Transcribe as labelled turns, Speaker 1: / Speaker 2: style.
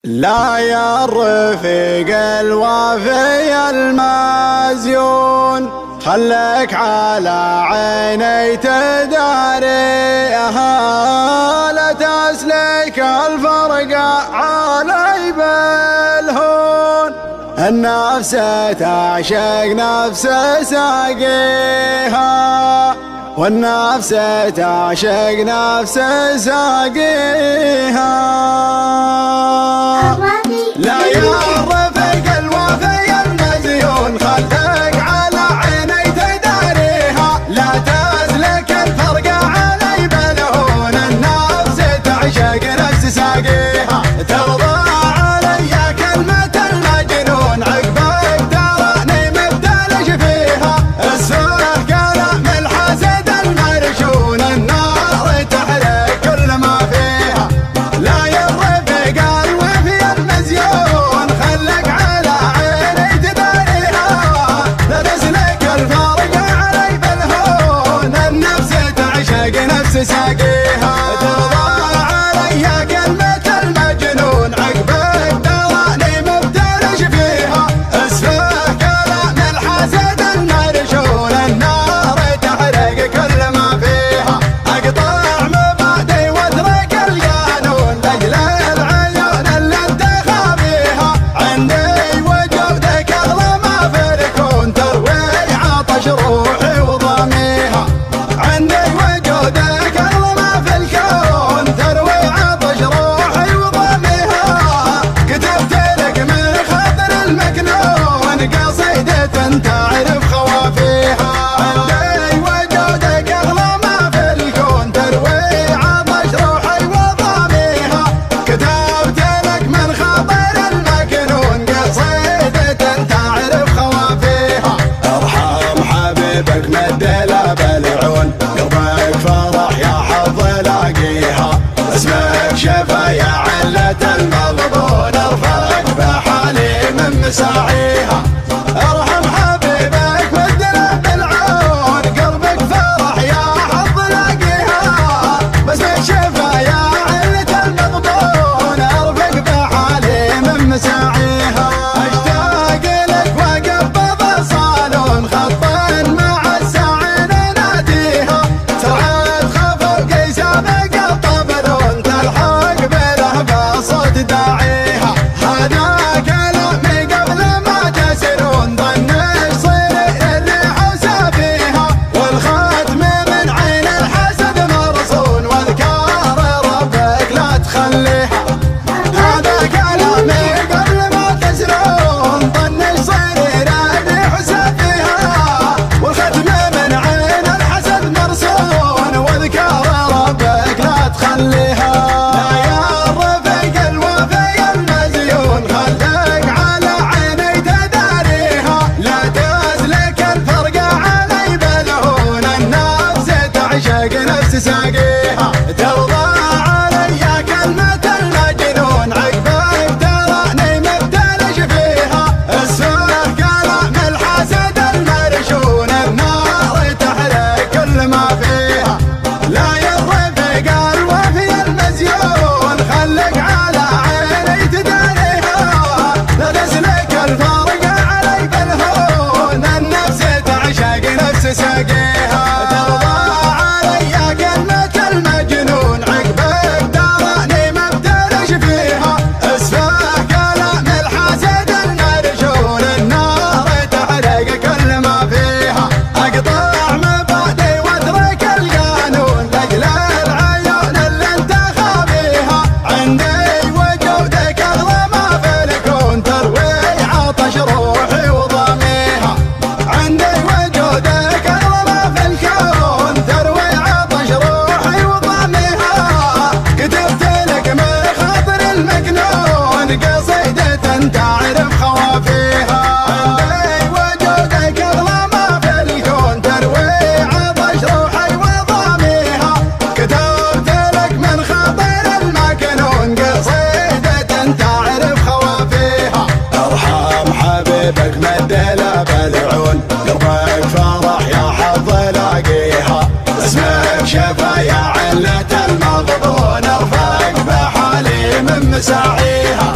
Speaker 1: لا يا الرفيق الوافي المزيون، خلك على عيني تداريها، لا تسلك الفرق علي بالهون. النفس تعشق نفس ساقيها، والنفس تعشق نفس ساقيها. لا يا الرفيق الوفي المزيون، خلك على عيني تداريها، لا تسلك الفرق علي بالهون. النفس تعشق نفس ساقيها، ترضى علي كلمة المجنون، عقبك تراني مبتلش فيها. السوء كلام الحسد المرشون، النار تحرق كل ما فيها. لا يا الرفيق الوفي المزيون، خلك على عيني تداريها، لا تسلك الفرق علي بالهون. النفس تعشق نفس ساقيها، ترضى علي كلمة المجنون، عقبك تراني مبتلش فيها. اسفه كلام الحسد المرشون، النار تحرق كل ما فيها. اقطع مبادئ واترك القانون، لاجل العيون اللي انت خابيها. عندي وجودك اغلى ما في الكون، تروي عطش روحي وضاميها. عندي وجودك اغلى ما في الكون، تروي عطش روحي وضاميها. كتبت لك من خاطر المكنون، قصيدة تعرف خوافيها. عندي وجودك اغلى ما في الكون، تروي عطش روحي وضاميها. كتبت لك من خاطر المكنون، قصيدة تعرف خوافيها. ارحم حبيبك مد له بالعون، قلبك فرح يا حظ لاقيها. اسمك شفا يا علة المغبون، ارفعك بحالي من مساعيها. ارحم حبيبك مد له بالعون، قلبك فرح يا حظ لاقيها. باسمك شفا يا علة المغبون، ارفق بحالي من مساعيها. اشتاق لك وقبض صالون، خطا مع السعين ناديها. سرعة خفوق سابق الطبلون، تلحق بلهبة صوت داعيها. هذا كلامي قبل ما تسرون، ظن يصير الريح وسافيها. والختم من عين الحسد مرصون، واذكار ربك لا تخليها. هذا كلامي قبل ما تسرون، ظن يصير الريح وسافيها. والختم من عين الحسد مرصون، واذكار ربك لا تخليها. لا يا الرفيق الوفي المزيون، خلك على عيني تداريها، لا تسلك الفرق علي بالهون. النفس تعشق نفس ساقيها، ترضى علي كلمة المجنون، عقبك تراني مبتلش فيها. السوء كلام الحسد المرشون، النار تحرق كل ما فيها. لا يا الرفيق الوفي المزيون، خلك على عيني تداريها، لا تسلك الفرق علي بالهون. النفس تعشق نفس ساقيها، ترضى علي كلمة المجنون، عقبك تراني مبتلش فيها. اسفه كلام الحسد المرشون، النار تحرق كل ما فيها. اقطع مبادئ واترك القانون، لاجل العيون اللي انت خابيها. عندي وجودك اغلى ما في الكون، تروي عطش روحي وضاميها. عندي وجودك اغلى ما في الكون، تروي عطش روحي وضاميها. كتبت لك من خاطر المكنون، قصيدة تعرف خوافيها. عندي وجودك اغلى ما في الكون، تروي عطش روحي وضاميها. كتبت لك من خاطر المكنون، قصيدة تعرف خوافيها. ارحم حبيبك مد له بالعون، قلبك فرح يا حظ لاقيها. اسمك شفا يا علة المغبون، ارفعك بحالي من مساعيها.